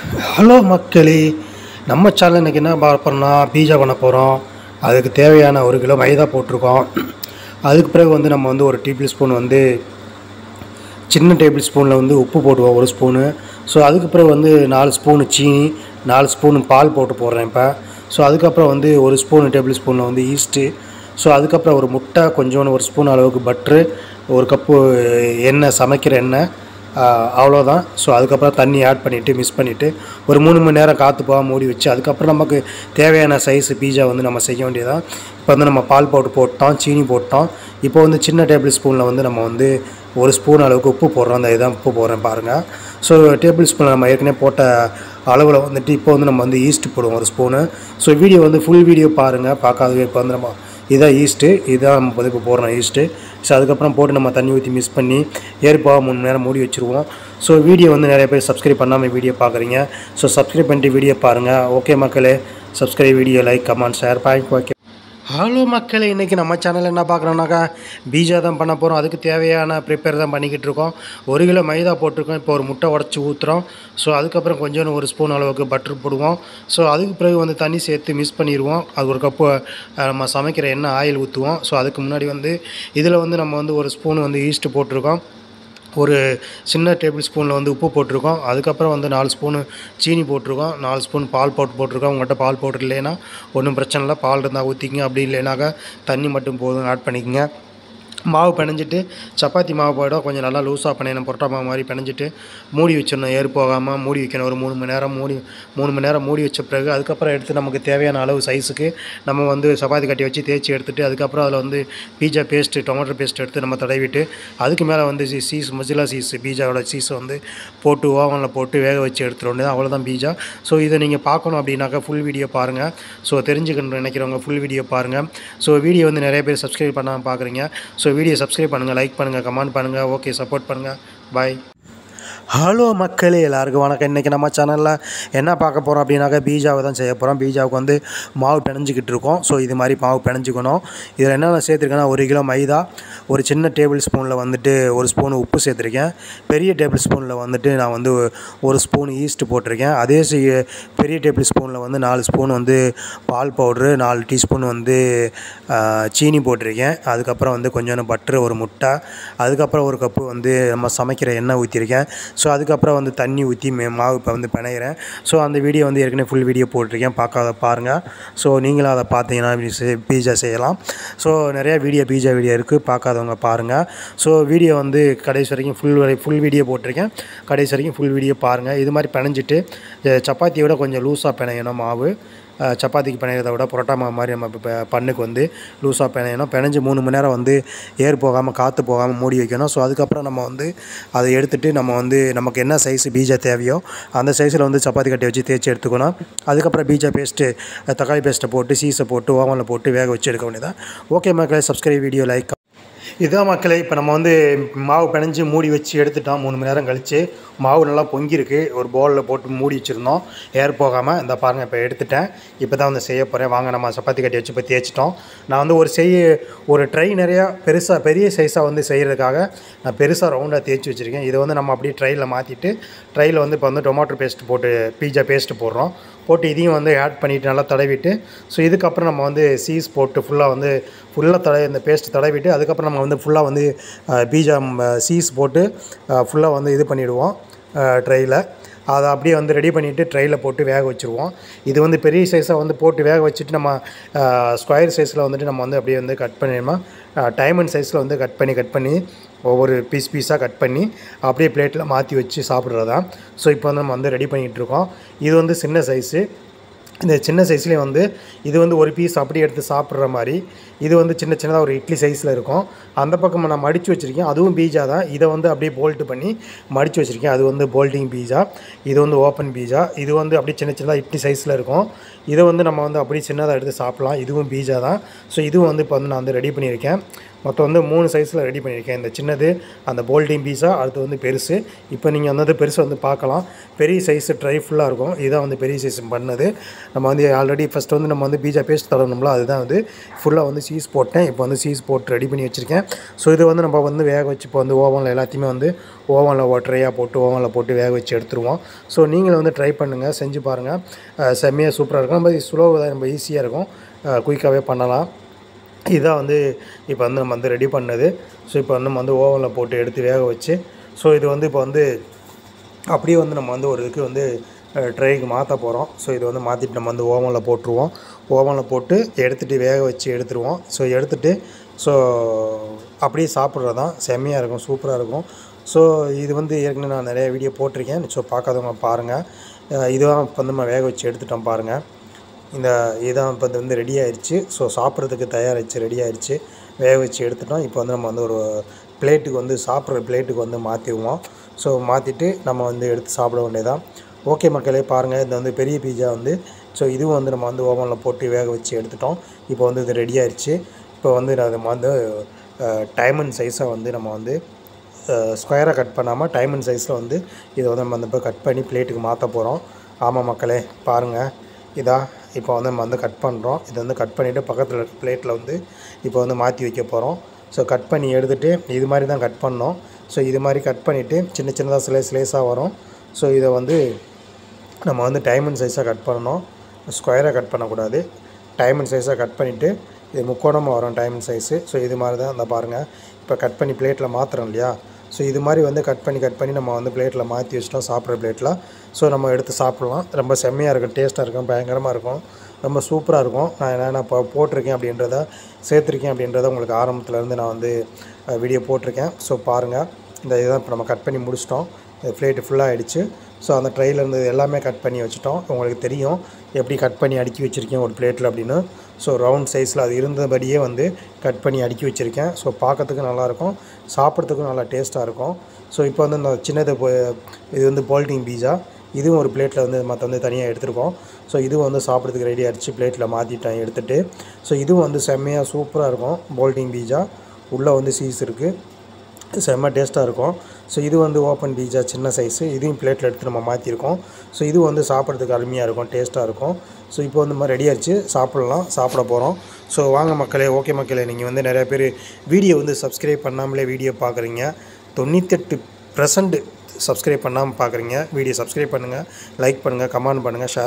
Hello மக்களே, நம்ம channel இன்றைக்கி என்ன பார்க்க போகிறோம்னா பீஸா பண்ண போகிறோம். அதுக்கு தேவையான 1 கிலோ மைதா போட்டிருக்கோம். அதுக்கு பிறகு வந்து நம்ம வந்து ஒரு டேபிள் ஸ்பூன் வந்து சின்ன டேபிள் ஸ்பூனில் வந்து உப்பு போடுவோம் 1 ஸ்பூனு. ஸோ அதுக்கு பிறகு வந்து 4 ஸ்பூனு சீனி, 4 ஸ்பூனு பால் போட்டு போடுறேன் இப்போ. ஸோ அதுக்கப்புறம் வந்து 1 ஸ்பூனு டேபிள் ஸ்பூனில் வந்து ஈஸ்ட்டு. ஸோ அதுக்கப்புறம் ஒரு முட்டை, கொஞ்சோண்டு 1 ஸ்பூன் அளவுக்கு பட்ரு, 1 கப்பு எண்ணெய், சமைக்கிற எண்ணெய், அவ்வளோதான். ஸோ அதுக்கப்புறம் தண்ணி ஆட் பண்ணிவிட்டு மிக்ஸ் பண்ணிவிட்டு ஒரு 3 மணி நேரம் காற்று போக மூடி வச்சு அதுக்கப்புறம் நமக்கு தேவையான சைஸு பீஸா வந்து நம்ம செய்ய வேண்டியதான். இப்போ வந்து நம்ம பால் பவுடர் போட்டோம், சீனி போட்டோம். இப்போ வந்து சின்ன டேபிள் ஸ்பூனில் வந்து நம்ம வந்து 1 ஸ்பூன் அளவுக்கு உப்பு போடுறோம். அந்த இதான் உப்பு போடுறேன் பாருங்கள். ஸோ டேபிள் ஸ்பூனில் நம்ம ஏற்கனவே போட்ட அளவில் வந்துட்டு இப்போ வந்து நம்ம வந்து ஈஸ்ட்டு போடுவோம் 1 ஸ்பூனு. ஸோ வீடியோ வந்து ஃபுல் வீடியோ பாருங்கள், பார்க்காதவே. இப்போ வந்து நம்ம இதான் ஈஸ்ட்டு, இதான் நம்ம வந்து இப்போ போடுறோம் ஈஸ்ட்டு. ஸோ அதுக்கப்புறம் போட்டு நம்ம தண்ணி ஊற்றி மிக்ஸ் பண்ணி ஏற்பாக 3 மணி நேரம் மூடி வச்சுருவோம். ஸோ வீடியோ வந்து நிறைய பேர் சப்ஸ்கிரைப் பண்ணாமல் வீடியோ பார்க்குறீங்க. ஸோ சப்ஸ்கிரைப் பண்ணிட்டு வீடியோ பாருங்கள். ஓகே மக்களே, subscribe, video like, comment, share point. Okay. Hello மக்களே, இன்றைக்கி நம்ம சேனலில் என்ன பார்க்குறோன்னாக்கா பீஸா தான் பண்ண போகிறோம். அதுக்கு தேவையான ப்ரிப்பேர் தான் பண்ணிக்கிட்டு இருக்கோம். 1 கிலோ மைதா போட்டிருக்கோம். இப்போ ஒரு முட்டை உடச்சி ஊற்றுறோம். ஸோ அதுக்கப்புறம் கொஞ்சோண்டு 1 ஸ்பூன் அளவுக்கு பட்டர் போடுவோம். ஸோ அதுக்கு பிறகு வந்து தண்ணி சேர்த்து மிக்ஸ் பண்ணிடுவோம். அது 1 கப்பு நம்ம சமைக்கிற எண்ணெய், ஆயில் ஊற்றுவோம். ஸோ அதுக்கு முன்னாடி வந்து இதில் வந்து நம்ம வந்து 1 ஸ்பூன் வந்து ஈஸ்ட்டு போட்டிருக்கோம். ஒரு சின்ன டேபிள் ஸ்பூனில் வந்து உப்பு போட்டிருக்கோம். அதுக்கப்புறம் வந்து 4 ஸ்பூனு சீனி போட்டிருக்கோம். 4 ஸ்பூன் பால் பவுடர் போட்டிருக்கோம். உங்கள்கிட்ட பால் பவுடர் இல்லைன்னா ஒன்றும் பிரச்சனை இல்லை, பால் இருந்தால் ஊற்றிக்கிங்க. அப்படி இல்லைனாக்கா தண்ணி மட்டும் போதும், ஆட் பண்ணிக்கோங்க. மாவு பிணைஞ்சிட்டு சப்பாத்தி மாவு போய்டும், கொஞ்சம் நல்லா லூஸாக பண்ணிடணும். புரோட்டா மாவு மாதிரி பிணைஞ்சிட்டு மூடி வச்சிடணும். ஏறு போகாமல் மூடி வைக்கணும். ஒரு 3 மணி நேரம் 3 மணி நேரம் மூடி வச்ச பிறகு அதுக்கப்புறம் எடுத்து நமக்கு தேவையான அளவு சைஸுக்கு நம்ம வந்து சப்பாத்தி கட்டி வச்சு தேய்ச்சி எடுத்துகிட்டு அதுக்கப்புறம் அதில் வந்து பீஸா பேஸ்ட்டு, டொமேட்டோ பேஸ்ட் எடுத்து நம்ம தடவிட்டு அதுக்கு மேலே வந்து சீஸ், மொசிலா சீஸ், பீஸாவோட சீஸை வந்து போட்டு ஓவனில் போட்டு வேக வச்சு எடுத்துட வேண்டியது, அவ்வளோதான் பீஸா. ஸோ இதை நீங்கள் பார்க்கணும் அப்படின்னாக்கா ஃபுல் வீடியோ பாருங்கள். ஸோ தெரிஞ்சுக்கணும்னு நினைக்கிறவங்க ஃபுல் வீடியோ பாருங்கள். ஸோ வீடியோ வந்து நிறைய பேர் சப்ஸ்கிரைப் பண்ணாமல் பார்க்குறீங்க. ஸோ வீடியோ சப்ஸ்கிரைப் பண்ணுங்கள், லைக் பண்ணுங்கள், கமெண்ட் பண்ணுங்கள். ஓகே, சப்போர்ட் பண்ணுங்கள். பாய். ஹலோ மக்களே, எல்லாருக்கும் வணக்கம். இன்றைக்கி நம்ம சேனலில் என்ன பார்க்க போகிறோம் அப்படின்னாக்கா பீஸாவை தான் செய்ய போகிறோம். பீஸாவுக்கு வந்து மாவு பிணைஞ்சிக்கிட்டு இருக்கோம். ஸோ இது மாதிரி மாவு பிணைஞ்சிக்கணும். இதில் என்னென்ன சேர்த்துருக்கேன்னா 1 கிலோ மைதா, ஒரு சின்ன டேபிள் ஸ்பூனில் வந்துட்டு 1 ஸ்பூன் உப்பு சேர்த்துருக்கேன். பெரிய டேபிள் ஸ்பூனில் வந்துட்டு நான் வந்து 1 ஸ்பூன் ஈஸ்ட்டு போட்டிருக்கேன். அதே பெரிய டேபிள் ஸ்பூனில் வந்து 4 ஸ்பூன் வந்து பால் பவுட்ரு, 4 டீஸ்பூன் வந்து சீனி போட்டிருக்கேன். அதுக்கப்புறம் வந்து கொஞ்சோண்டு பட்ரு, ஒரு முட்டை, அதுக்கப்புறம் 1 கப்பு வந்து நம்ம சமைக்கிற எண்ணெய் ஊற்றிருக்கேன். ஸோ அதுக்கப்புறம் வந்து தண்ணி ஊற்றி மாவு இப்போ வந்து பிணையிறேன். ஸோ அந்த வீடியோ வந்து ஏற்கனவே ஃபுல் வீடியோ போட்டிருக்கேன், பார்க்காத பாருங்கள். ஸோ நீங்களும் அதை பார்த்தீங்கன்னா பீஸா செய்யலாம். ஸோ நிறையா பீஸா வீடியோ இருக்குது, பார்க்காதவங்க பாருங்கள். ஸோ வீடியோ வந்து கடைசி வரைக்கும் ஃபுல் வீடியோ போட்டிருக்கேன், கடைசி வரைக்கும் ஃபுல் வீடியோ பாருங்கள். இது மாதிரி பிணைஞ்சிட்டு சப்பாத்தியை விட கொஞ்சம் லூஸாக பிணையணும் மாவு. சப்பாத்திக்கு பிணையிறத விட புரோட்டா மாவு மாதிரி நம்ம இப்போ பண்ணுக்கு வந்து லூஸாக பிணையணும். பிணைஞ்சு 3 மணி நேரம் வந்து ஏர் போகாமல் காற்று போகாமல் மூடி வைக்கணும். ஸோ அதுக்கப்புறம் நம்ம வந்து அதை எடுத்துகிட்டு நம்ம வந்து நமக்கு என்ன சைஸு பீஸா தேவையோ அந்த சைஸில் வந்து சப்பாத்தி கட்டி வச்சு தேய்ச்சி எடுத்துக்கணும். அதுக்கப்புறம் பீஸா பேஸ்ட்டு, தக்காளி பேஸ்ட்டை போட்டு சீஸை போட்டு ஓவனில் போட்டு வேக வச்சு எடுக்க வேண்டியதான். ஓகே மக்களே, சப்ஸ்கிரைப், வீடியோ லைக். இதுதான் மக்களே, இப்போ நம்ம வந்து மாவு பிணைஞ்சி மூடி வச்சு எடுத்துட்டோம். 3 மணி நேரம் கழித்து மாவு நல்லா பொங்கியிருக்கு. ஒரு பவுலில் போட்டு மூடி வச்சுருந்தோம் ஏர் போகாமல். இந்த பாருங்கள், இப்போ எடுத்துட்டேன். இப்போ தான் வந்து செய்ய போகிறேன். வாங்க, நம்ம சப்பாத்தி கட்டி வச்சு இப்போ தேய்ச்சிட்டோம். நான் வந்து ஒரு ட்ரை நிறையா பெரிய சைஸாக வந்து செய்கிறதுக்காக நான் பெருசாக ரவுண்டாக தேய்ச்சி வச்சுருக்கேன். இதை வந்து நம்ம அப்படியே ட்ரையில் மாற்றிட்டு ட்ரையில் வந்து இப்போ வந்து டொமேட்டோ பேஸ்ட் போட்டு பீஸா பேஸ்ட்டு போடுறோம். போட்டு இதையும் வந்து ஆட் பண்ணிவிட்டு நல்லா தடவிட்டு, ஸோ இதுக்கப்புறம் நம்ம வந்து சீஸ் போட்டு ஃபுல்லாக இந்த பேஸ்ட் தடவிட்டு அதுக்கப்புறம் நம்ம வந்து ஃபுல்லாக வந்து பீஸா சீஸ் போட்டு ஃபுல்லாக வந்து இது பண்ணிவிடுவோம் ட்ரையில். அதை அப்படியே வந்து ரெடி பண்ணிவிட்டு ட்ரையில் போட்டு வேக வச்சுருவோம். இது வந்து பெரிய சைஸாக வந்து போட்டு வேக வச்சுட்டு நம்ம ஸ்கொயர் சைஸில் வந்துட்டு நம்ம வந்து அப்படியே வந்து கட் பண்ணிடணுமா, டைமண்ட் சைஸில் வந்து கட் பண்ணி ஒவ்வொரு பீஸாக கட் பண்ணி அப்படியே பிளேட்டில் மாற்றி வச்சு சாப்பிட்றதான். ஸோ இப்போ வந்து நம்ம வந்து ரெடி பண்ணிகிட்ருக்கோம். இது வந்து சின்ன சைஸு. இந்த சின்ன சைஸ்லேயும் வந்து இது வந்து ஒரு பீஸ் அப்படியே எடுத்து சாப்பிட்ற மாதிரி. இது வந்து சின்னதாக ஒரு இட்லி சைஸில் இருக்கும். அந்த பக்கம் நான் மடித்து வச்சுருக்கேன், அதுவும் பீஸா தான். இதை வந்து அப்படியே போல்ட்டு பண்ணி மடித்து வச்சுருக்கேன், அது வந்து போல்ட்டிங் பீஸா. இது வந்து ஓப்பன் பீஸா. இது வந்து அப்படியே சின்னதாக இட்லி சைஸில் இருக்கும். இதை வந்து நம்ம வந்து அப்படியே சின்னதாக எடுத்து சாப்பிட்லாம், இதுவும் பீஸா தான். ஸோ இதுவும் வந்து இப்போ வந்து நான் வந்து ரெடி பண்ணியிருக்கேன். மொத்தம் வந்து 3 சைஸில் ரெடி பண்ணியிருக்கேன். இந்த சின்னது அந்த போல்டிங் பீஸா, அடுத்து வந்து பெருசு. இப்போ நீங்கள் வந்து பெருசு வந்து பார்க்கலாம். பெரிய சைஸு ட்ரை ஃபுல்லாக இருக்கும். இதுதான் வந்து பெரிய சைஸ் பண்ணது. நம்ம வந்து ஆல்ரெடி ஃபஸ்ட்டு வந்து நம்ம வந்து பீஜா பேஸ்ட் தடவணும்ல, அதுதான் வந்து ஃபுல்லாக வந்து சீஸ் போட்டேன். இப்போ வந்து சீஸ் போட்டு ரெடி பண்ணி வச்சுருக்கேன். ஸோ இது வந்து நம்ம வந்து வேக வச்சு இப்போ வந்து ஓவனில் எல்லாத்தையுமே வந்து ஓவனில் ட்ரையாக போட்டு ஓவனில் போட்டு வேக வச்சு எடுத்துருவோம். ஸோ நீங்களும் வந்து ட்ரை பண்ணுங்கள், செஞ்சு பாருங்கள். செம்மையாக சூப்பராக இருக்கும். நம்ம ஸ்லோவாக தான், நம்ம ஈஸியாக இருக்கும், குயிக்காகவே பண்ணலாம். இதான் வந்து இப்போ வந்து நம்ம வந்து ரெடி பண்ணது. ஸோ இப்போ வந்து நம்ம வந்து ஓவனில் போட்டு எடுத்து வேக வச்சு, ஸோ இது வந்து இப்போ வந்து அப்படியே வந்து நம்ம வந்து ஒரு இதுக்கு வந்து ட்ரைக்கு மாற்ற போகிறோம். ஸோ இது வந்து மாற்றிட்டு நம்ம வந்து ஓவனில் போட்டுருவோம். ஓவனில் போட்டு எடுத்துகிட்டு வேக வச்சு எடுத்துருவோம். ஸோ எடுத்துகிட்டு ஸோ அப்படியே சாப்பிட்றது தான், செம்மையாக இருக்கும், சூப்பராக இருக்கும். ஸோ இது வந்து ஏற்கனவே நான் நிறைய வீடியோ போட்டிருக்கேன். ஸோ பார்க்காதவங்க பாருங்கள். இதுதான் இப்போ வந்து நம்ம வேக வச்சு எடுத்துட்டோம் பாருங்கள். இதுதான் இப்போ வந்து ரெடி ஆயிடுச்சு. ஸோ சாப்பிட்றதுக்கு தயாராகிடுச்சு, ரெடி ஆயிடுச்சு. வேக வச்சு எடுத்துட்டோம். இப்போ வந்து நம்ம வந்து ஒரு பிளேட்டுக்கு வந்து சாப்பிட்ற பிளேட்டுக்கு வந்து மாற்றிடுவோம். ஸோ மாற்றிட்டு நம்ம வந்து எடுத்து சாப்பிட வேண்டியதான். ஓகே மக்களே, பாருங்கள். இது வந்து பெரிய பீஸா வந்து ஸோ இதுவும் வந்து நம்ம வந்து ஓவனில் போட்டு வேக வச்சு எடுத்துட்டோம். இப்போ வந்து இது ரெடி ஆயிடுச்சு. இப்போ வந்து நம்ம வந்து டைமண்ட் சைஸாக வந்து நம்ம வந்து ஸ்கொயராக கட் பண்ணாமல் டைமண்ட் சைஸில் வந்து இதை வந்து நம்ம வந்து இப்போ கட் பண்ணி பிளேட்டுக்கு மாற்ற போகிறோம். ஆமாம் மக்களே, பாருங்கள். இப்போ வந்து நம்ம வந்து கட் பண்ணுறோம். இதை வந்து கட் பண்ணிவிட்டு பக்கத்தில் இருக்க பிளேட்டில் வந்து இப்போ வந்து மாற்றி வைக்க போகிறோம். ஸோ கட் பண்ணி எடுத்துகிட்டு இது மாதிரி தான் கட் பண்ணோம். ஸோ இது மாதிரி கட் பண்ணிவிட்டு சின்ன சின்னதாக ஸ்லேஸாக வரும். ஸோ இதை வந்து நம்ம வந்து டைமண்ட் சைஸாக கட் பண்ணணும், ஸ்கொயராக கட் பண்ணக்கூடாது. டைமண்ட் சைஸாக கட் பண்ணிவிட்டு இது முக்கோணமாக வரும் டைமண்ட் சைஸு. ஸோ இது மாதிரி தான் இந்த பாருங்கள். இப்போ கட் பண்ணி பிளேட்டில் மாற்றுறோம் இல்லையா? ஸோ இது மாதிரி வந்து கட் பண்ணி நம்ம வந்து பிளேட்டில் மாற்றி வச்சிட்டோம், சாப்பிட்ற பிளேட்டில். ஸோ நம்ம எடுத்து சாப்பிட்லாம். ரொம்ப செம்மையாக இருக்கும், டேஸ்ட்டாக இருக்கும், பயங்கரமாக இருக்கும், ரொம்ப சூப்பராக இருக்கும். நான் என்னென்ன இப்போ போட்டிருக்கேன் அப்படின்றத, சேர்த்துருக்கேன் அப்படின்றத உங்களுக்கு ஆரம்பத்துலேருந்து நான் வந்து வீடியோ போட்டிருக்கேன். ஸோ பாருங்கள். இதுதான் இப்போ நம்ம கட் பண்ணி முடிச்சிட்டோம். பிளேட்டு ஃபுல்லாக ஆகிடுச்சு. ஸோ அந்த ட்ரையில் இருந்து எல்லாமே கட் பண்ணி வச்சுட்டோம். உங்களுக்கு தெரியும் எப்படி கட் பண்ணி அடுக்கி வச்சுருக்கேன் ஒரு பிளேட்டில் அப்படின்னு. ஸோ ரவுண்ட் சைஸில் அது இருந்தபடியே வந்து கட் பண்ணி அடுக்கி வச்சுருக்கேன். ஸோ பார்க்கறதுக்கு நல்லாயிருக்கும், சாப்பிட்றதுக்கும் நல்லா டேஸ்ட்டாக இருக்கும். ஸோ இப்போ வந்து இந்த சின்னது இது வந்து போல்டிங் பீஸா, இதுவும் ஒரு பிளேட்டில் வந்து மற்ற வந்து தனியாக எடுத்துருக்கோம். ஸோ இதுவும் வந்து சாப்பிட்றதுக்கு ரெடி ஆகிடுச்சு, பிளேட்டில் மாற்றிட்டேன் எடுத்துகிட்டு. ஸோ இதுவும் வந்து செம்மையாக சூப்பராக இருக்கும். போல்டிங் பீஸா உள்ளே வந்து சீஸ் இருக்குது, செம்ம டேஸ்ட்டாக இருக்கும். ஸோ இது வந்து ஓப்பன் பீஸா சின்ன சைஸு, இதையும் பிளேட்டில் எடுத்து நம்ம மாற்றிருக்கோம். ஸோ இது வந்து சாப்பிட்றதுக்கு அருமையாக இருக்கும், டேஸ்ட்டாக இருக்கும். ஸோ இப்போ வந்து மாதிரி ரெடி ஆகிடுச்சு, சாப்பிட போகிறோம். ஸோ வாங்க மக்களே. ஓகே மக்களே, நீங்கள் வந்து நிறையா பேர் வீடியோ வந்து சப்ஸ்கிரைப் பண்ணாமலே வீடியோ பார்க்குறீங்க. 98% சப்ஸ்கிரைப் பண்ணாமல் பார்க்குறீங்க. வீடியோ சப்ஸ்கிரைப் பண்ணுங்கள், லைக் பண்ணுங்கள், கமெண்ட் பண்ணுங்கள், ஷேர்